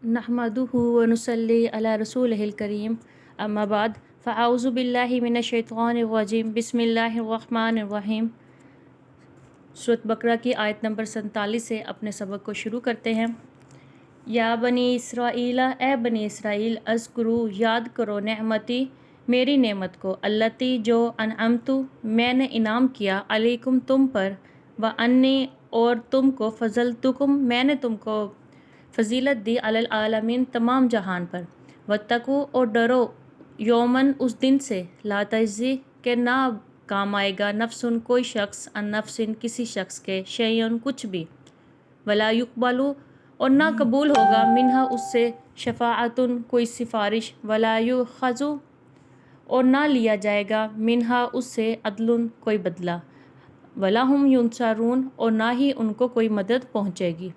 نحمدہ ونصلی علی رسولہ الکریم اما بعد فاعوذ باللہ من الشیطان الرجیم بسم اللہ الرحمن الرحیم۔ سورۃ بقرہ کی آیت نمبر 47 سے اپنے سبق کو شروع کرتے ہیں۔ یا بنی اسرائیل، اے بنی اسرائیل، اذکروا، یاد کرو، نعمتی، میری نعمت کو، التی، جو، انعمت، میں نے انعام کیا، علیکم، تم پر، وانی، اور تم کو، فضلتکم، میں نے تم کو فضیلت دی، علی العالمین، تمام جہان پر، واتقوا، اور ڈرو، یومن، اس دن سے، لا تجزی، کہ نہ کام آئے گا، نفسن، کوئی شخص، ان نفسن، کسی شخص کے، شیئن، کچھ بھی، ولا یقبل، اور نہ قبول ہوگا، منہا، اس سے، شفاعتن، کوئی سفارش، ولا یؤخذ، اور نہ لیا جائے گا، منہا، اس سے، عدل، کوئی بدلہ، ولا ہم ینصرون، اور نہ ہی ان کو کوئی مدد پہنچے گی۔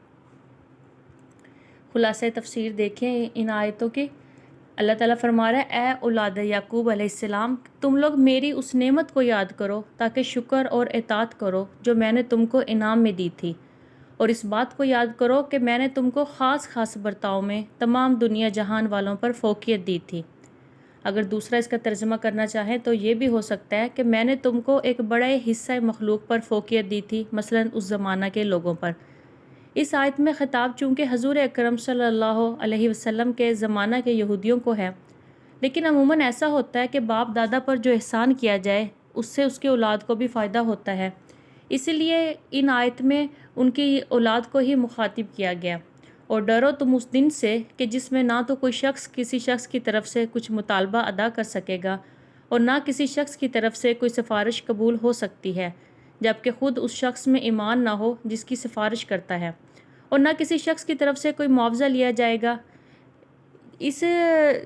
خلاصہ تفسیر دیکھیں ان آیتوں کی۔ اللہ تعالیٰ فرما رہا ہے، اے اولاد یعقوب علیہ السلام، تم لوگ میری اس نعمت کو یاد کرو تاکہ شکر اور اطاعت کرو جو میں نے تم کو انعام میں دی تھی، اور اس بات کو یاد کرو کہ میں نے تم کو خاص خاص برتاؤ میں تمام دنیا جہان والوں پر فوقیت دی تھی۔ اگر دوسرا اس کا ترجمہ کرنا چاہیں تو یہ بھی ہو سکتا ہے کہ میں نے تم کو ایک بڑے حصہ مخلوق پر فوقیت دی تھی، مثلاً اس زمانہ کے لوگوں پر۔ اس آیت میں خطاب چونکہ حضور اکرم صلی اللہ علیہ وسلم کے زمانہ کے یہودیوں کو ہے، لیکن عموماً ایسا ہوتا ہے کہ باپ دادا پر جو احسان کیا جائے اس سے اس کی اولاد کو بھی فائدہ ہوتا ہے، اسی لیے ان آیت میں ان کی اولاد کو ہی مخاطب کیا گیا۔ اور ڈرو تم اس دن سے کہ جس میں نہ تو کوئی شخص کسی شخص کی طرف سے کچھ مطالبہ ادا کر سکے گا، اور نہ کسی شخص کی طرف سے کوئی سفارش قبول ہو سکتی ہے، جبکہ خود اس شخص میں ایمان نہ ہو جس کی سفارش کرتا ہے، اور نہ کسی شخص کی طرف سے کوئی معاوضہ لیا جائے گا۔ اس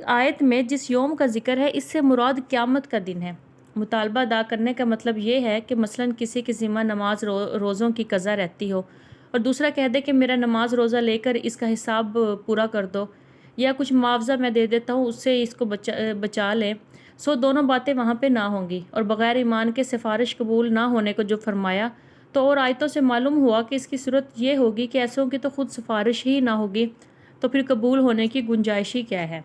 آیت میں جس یوم کا ذکر ہے اس سے مراد قیامت کا دن ہے۔ مطالبہ ادا کرنے کا مطلب یہ ہے کہ مثلاً کسی کے ذمہ نماز روزوں کی قضا رہتی ہو اور دوسرا کہہ دے کہ میرا نماز روزہ لے کر اس کا حساب پورا کر دو، یا کچھ معاوضہ میں دے دیتا ہوں اس سے اس کو بچا لیں، سو دونوں باتیں وہاں پہ نہ ہوں گی۔ اور بغیر ایمان کے سفارش قبول نہ ہونے کو جو فرمایا، تو اور آیتوں سے معلوم ہوا کہ اس کی صورت یہ ہوگی کہ ایسوں کی تو خود سفارش ہی نہ ہوگی، تو پھر قبول ہونے کی گنجائش ہی کیا ہے۔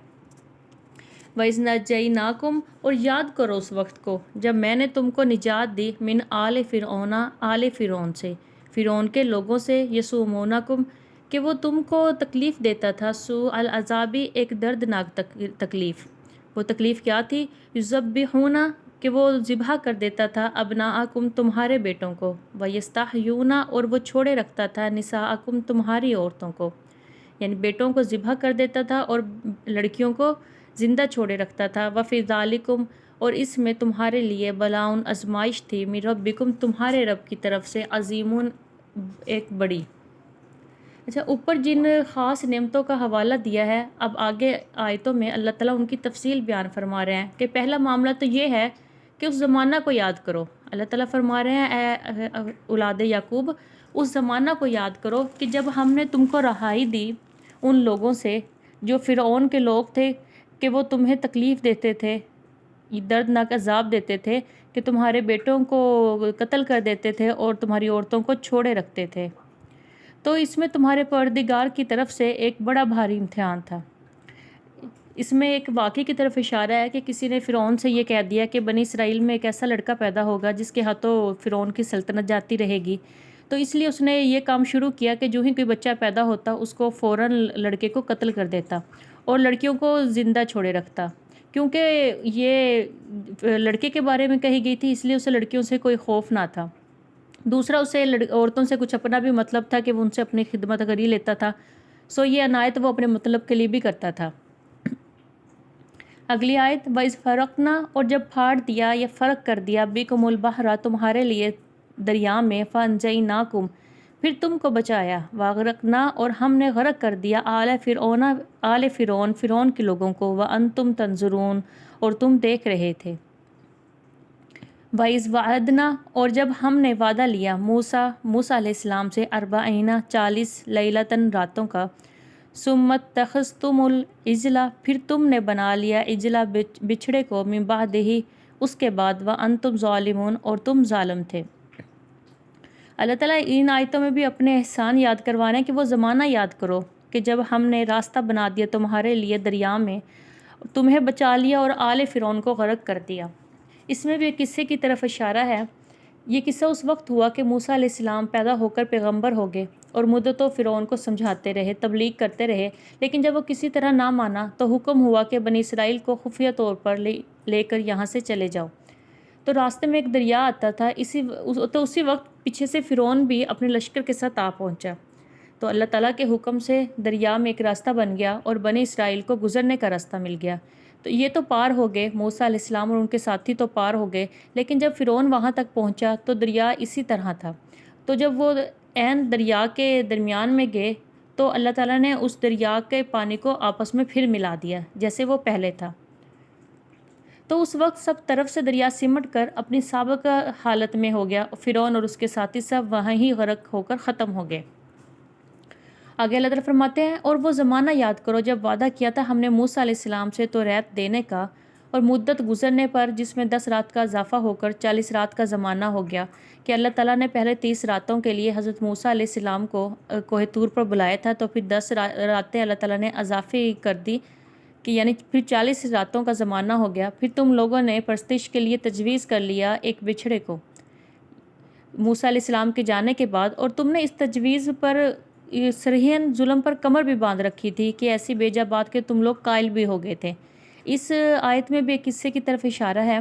وَإِذْ نَجَّيْنَاكُمْ، اور یاد کرو اس وقت کو جب میں نے تم کو نجات دی، من آل فرعون، آل فرعون سے، فرعون کے لوگوں سے، یسومونکم، کہ وہ تم کو تکلیف دیتا تھا، سوء العذابی، ایک دردناک تکلیف۔ وہ تکلیف کیا تھی؟ یذبحون، کہ وہ ذبح کر دیتا تھا، ابناءکم، تمہارے بیٹوں کو، ویستحیون، اور وہ چھوڑے رکھتا تھا، نساءکم، تمہاری عورتوں کو، یعنی بیٹوں کو ذبح کر دیتا تھا اور لڑکیوں کو زندہ چھوڑے رکھتا تھا۔ وفی ذالکم، اور اس میں تمہارے لیے، بلاؤن، آزمائش تھی، من ربکم، تمہارے رب کی طرف سے، عظیمون، ایک بڑی۔ اچھا، اوپر جن خاص نعمتوں کا حوالہ دیا ہے، اب آگے آیتوں میں اللہ تعالیٰ ان کی تفصیل بیان فرما رہے ہیں کہ پہلا معاملہ تو یہ ہے کہ اس زمانہ کو یاد کرو۔ اللہ تعالیٰ فرما رہے ہیں، اے اولاد یعقوب، اس زمانہ کو یاد کرو کہ جب ہم نے تم کو رہائی دی ان لوگوں سے جو فرعون کے لوگ تھے، کہ وہ تمہیں تکلیف دیتے تھے، دردناک عذاب دیتے تھے، کہ تمہارے بیٹوں کو قتل کر دیتے تھے اور تمہاری عورتوں کو چھوڑے رکھتے تھے۔ تو اس میں تمہارے پروردگار کی طرف سے ایک بڑا بھاری امتحان تھا۔ اس میں ایک واقعے کی طرف اشارہ ہے کہ کسی نے فرعون سے یہ کہہ دیا کہ بنی اسرائیل میں ایک ایسا لڑکا پیدا ہوگا جس کے ہاتھوں فرعون کی سلطنت جاتی رہے گی، تو اس لیے اس نے یہ کام شروع کیا کہ جو ہی کوئی بچہ پیدا ہوتا اس کو فوراً لڑکے کو قتل کر دیتا اور لڑکیوں کو زندہ چھوڑے رکھتا، کیونکہ یہ لڑکے کے بارے میں کہی گئی تھی، اس لیے اسے لڑکیوں سے کوئی خوف نہ تھا۔ دوسرا، اسے عورتوں سے کچھ اپنا بھی مطلب تھا کہ وہ ان سے اپنی خدمت کر ہی لیتا تھا، سو یہ عنایت وہ اپنے مطلب کے لیے بھی کرتا تھا۔ اگلی آیت، وَإِذْ فَرَقْنَا، اور جب پھاڑ دیا یا فرق کر دیا، بِكُمُ الْبَحْرَ، تمہارے لیے دریا میں، فَأَنْجَيْنَاكُمْ، پھر تم کو بچایا، وَأَغْرَقْنَا، اور ہم نے غرق کر دیا، آلَ فرعون، آل فرعون، فرعون کے لوگوں کو، وَأَنْتُمْ تَنْظُرُونَ، اور تم دیکھ رہے تھے۔ وَإِذْ وَعَدْنَا، اور جب ہم نے وعدہ لیا، موسیٰ علیہ السلام سے، 40 لیلۃً، راتوں کا، ثُمَّ اتَّخَذْتُمُ الْعِجْلَ، پھر تم نے بنا لیا عجلہ، بچھڑے کو، مِن بَعْدِهِ، اس کے بعد، وَأَنْتُمْ ظَالِمُونَ، اور تم ظالم تھے۔ اللہ تعالیٰ ان آیتوں میں بھی اپنے احسان یاد کروا رہے ہیں کہ وہ زمانہ یاد کرو کہ جب ہم نے راستہ بنا دیا تمہارے لیے دریا میں، تمہیں بچا لیا اور آل فرعون کو غرق کر دیا۔ اس میں بھی ایک قصے کی طرف اشارہ ہے۔ یہ قصہ اس وقت ہوا کہ موسیٰ علیہ السلام پیدا ہو کر پیغمبر ہو گئے اور مدتوں فرعون کو سمجھاتے رہے، تبلیغ کرتے رہے، لیکن جب وہ کسی طرح نہ مانا تو حکم ہوا کہ بنی اسرائیل کو خفیہ طور پر لے کر یہاں سے چلے جاؤ۔ تو راستے میں ایک دریا آتا تھا، اسی وقت پیچھے سے فرعون بھی اپنے لشکر کے ساتھ آ پہنچا۔ تو اللہ تعالیٰ کے حکم سے دریا میں ایک راستہ بن گیا اور بنی اسرائیل کو گزرنے کا راستہ مل گیا۔ تو یہ تو پار ہو گئے، موسیٰ علیہ السلام اور ان کے ساتھی تو پار ہو گئے، لیکن جب فرعون وہاں تک پہنچا تو دریا اسی طرح تھا۔ تو جب وہ عین دریا کے درمیان میں گئے تو اللہ تعالیٰ نے اس دریا کے پانی کو آپس میں پھر ملا دیا جیسے وہ پہلے تھا۔ تو اس وقت سب طرف سے دریا سمٹ کر اپنی سابقہ حالت میں ہو گیا، فرعون اور اس کے ساتھی سب وہیں ہی غرق ہو کر ختم ہو گئے۔ آگے اللہ تعالیٰ فرماتے ہیں، اور وہ زمانہ یاد کرو جب وعدہ کیا تھا ہم نے موسیٰ علیہ السلام سے توریت دینے کا، اور مدت گزرنے پر جس میں 10 رات کا اضافہ ہو کر 40 رات کا زمانہ ہو گیا، کہ اللہ تعالیٰ نے پہلے 30 راتوں کے لیے حضرت موسیٰ علیہ السلام کو کوہ طور پر بلایا تھا، تو پھر 10 راتیں اللہ تعالیٰ نے اضافی کر دی، کہ یعنی پھر 40 راتوں کا زمانہ ہو گیا۔ پھر تم لوگوں نے پرستش کے لیے تجویز کر لیا ایک بچھڑے کو موسیٰ علیہ السلام کے جانے کے بعد، اور تم نے اس تجویز پر سرہین ظلم پر کمر بھی باندھ رکھی تھی کہ ایسی بیجا بات کہ تم لوگ قائل بھی ہو گئے تھے۔ اس آیت میں بھی ایک قصے کی طرف اشارہ ہے۔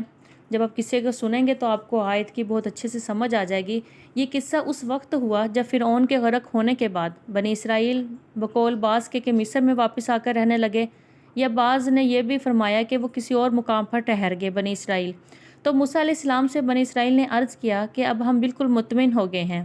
جب آپ قصے کو سنیں گے تو آپ کو آیت کی بہت اچھے سے سمجھ آ جائے گی۔ یہ قصہ اس وقت ہوا جب فرعون کے غرق ہونے کے بعد بنی اسرائیل بقول بعض کے کہ مصر میں واپس آ کر رہنے لگے، یا بعض نے یہ بھی فرمایا کہ وہ کسی اور مقام پر ٹھہر گئے بنی اسرائیل۔ تو موسیٰ علیہ السلام سے بنی اسرائیل نے عرض کیا کہ اب ہم بالکل مطمئن ہو گئے ہیں،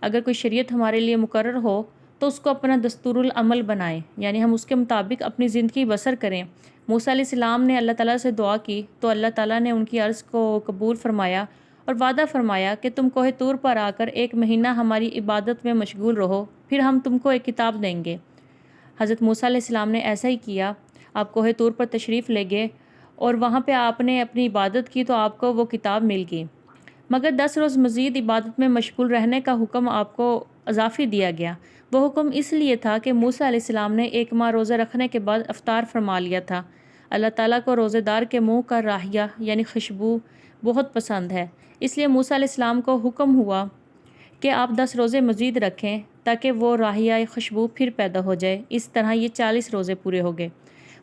اگر کوئی شریعت ہمارے لیے مقرر ہو تو اس کو اپنا دستور العمل بنائیں، یعنی ہم اس کے مطابق اپنی زندگی بسر کریں۔ موسیٰ علیہ السلام نے اللہ تعالیٰ سے دعا کی تو اللہ تعالیٰ نے ان کی عرض کو قبول فرمایا اور وعدہ فرمایا کہ تم کوہ طور پر آ کر 1 مہینہ ہماری عبادت میں مشغول رہو، پھر ہم تم کو ایک کتاب دیں گے۔ حضرت موسیٰ علیہ السلام نے ایسا ہی کیا۔ آپ کوہ طور پر تشریف لے گئے اور وہاں پہ آپ نے اپنی عبادت کی تو آپ کو وہ کتاب مل گئی، مگر 10 روز مزید عبادت میں مشغول رہنے کا حکم آپ کو اضافی دیا گیا۔ وہ حکم اس لیے تھا کہ موسیٰ علیہ السلام نے 1 ماہ روزہ رکھنے کے بعد افطار فرما لیا تھا۔ اللہ تعالیٰ کو روزہ دار کے منہ کا راحیہ یعنی خوشبو بہت پسند ہے، اس لیے موسیٰ علیہ السلام کو حکم ہوا کہ آپ 10 روزے مزید رکھیں تاکہ وہ راحیہ خوشبو پھر پیدا ہو جائے۔ اس طرح یہ 40 روزے پورے ہو گئے۔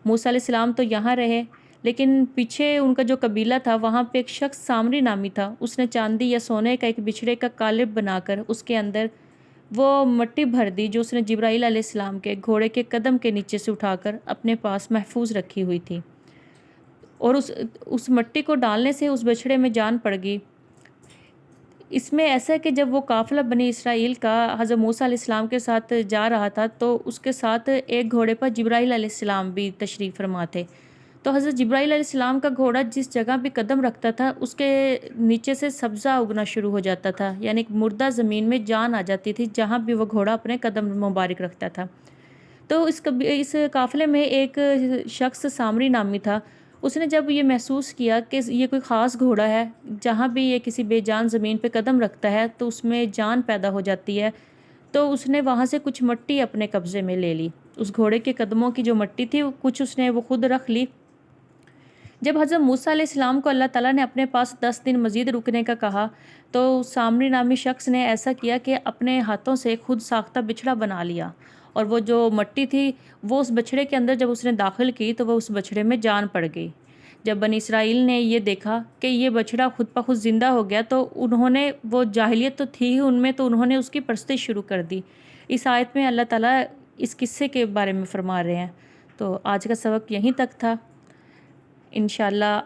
موسیٰ علیہ السلام تو یہاں رہے، لیکن پیچھے ان کا جو قبیلہ تھا وہاں پہ ایک شخص سامری نامی تھا، اس نے چاندی یا سونے کا ایک بچھڑے کا قالب بنا کر اس کے اندر وہ مٹی بھر دی جو اس نے جبرائیل علیہ السلام کے گھوڑے کے قدم کے نیچے سے اٹھا کر اپنے پاس محفوظ رکھی ہوئی تھی، اور اس مٹی کو ڈالنے سے اس بچھڑے میں جان پڑ گئی۔ اس میں ایسا ہے کہ جب وہ قافلہ بنی اسرائیل کا حضرت موسیٰ علیہ السلام کے ساتھ جا رہا تھا تو اس کے ساتھ ایک گھوڑے پر جبرائیل علیہ السلام بھی تشریف فرما تھے۔ تو حضرت جبرائیل علیہ السلام کا گھوڑا جس جگہ بھی قدم رکھتا تھا اس کے نیچے سے سبزہ اگنا شروع ہو جاتا تھا، یعنی ایک مردہ زمین میں جان آ جاتی تھی جہاں بھی وہ گھوڑا اپنے قدم مبارک رکھتا تھا۔ تو اس قافلے میں ایک شخص سامری نامی تھا، اس نے جب یہ محسوس کیا کہ یہ کوئی خاص گھوڑا ہے، جہاں بھی یہ کسی بے جان زمین پہ قدم رکھتا ہے تو اس میں جان پیدا ہو جاتی ہے، تو اس نے وہاں سے کچھ مٹی اپنے قبضے میں لے لی۔ اس گھوڑے کے قدموں کی جو مٹی تھی کچھ اس نے وہ خود رکھ لی۔ جب حضرت موسیٰ علیہ السلام کو اللہ تعالیٰ نے اپنے پاس 10 دن مزید رکنے کا کہا تو سامری نامی شخص نے ایسا کیا کہ اپنے ہاتھوں سے خود ساختہ بچھڑا بنا لیا، اور وہ جو مٹی تھی وہ اس بچھڑے کے اندر جب اس نے داخل کی تو وہ اس بچھڑے میں جان پڑ گئی۔ جب بنی اسرائیل نے یہ دیکھا کہ یہ بچھڑا خود بخود زندہ ہو گیا تو انہوں نے، وہ جاہلیت تو تھی ہی ان میں، تو انہوں نے اس کی پرستش شروع کر دی۔ اس آیت میں اللہ تعالیٰ اس قصے کے بارے میں فرما رہے ہیں۔ تو آج کا سبق یہیں تک تھا۔ انشاءاللہ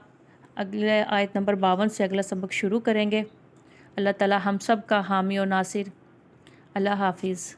اگلے آیت نمبر 52 سے اگلا سبق شروع کریں گے۔ اللہ تعالیٰ ہم سب کا حامی و ناصر۔ اللہ حافظ۔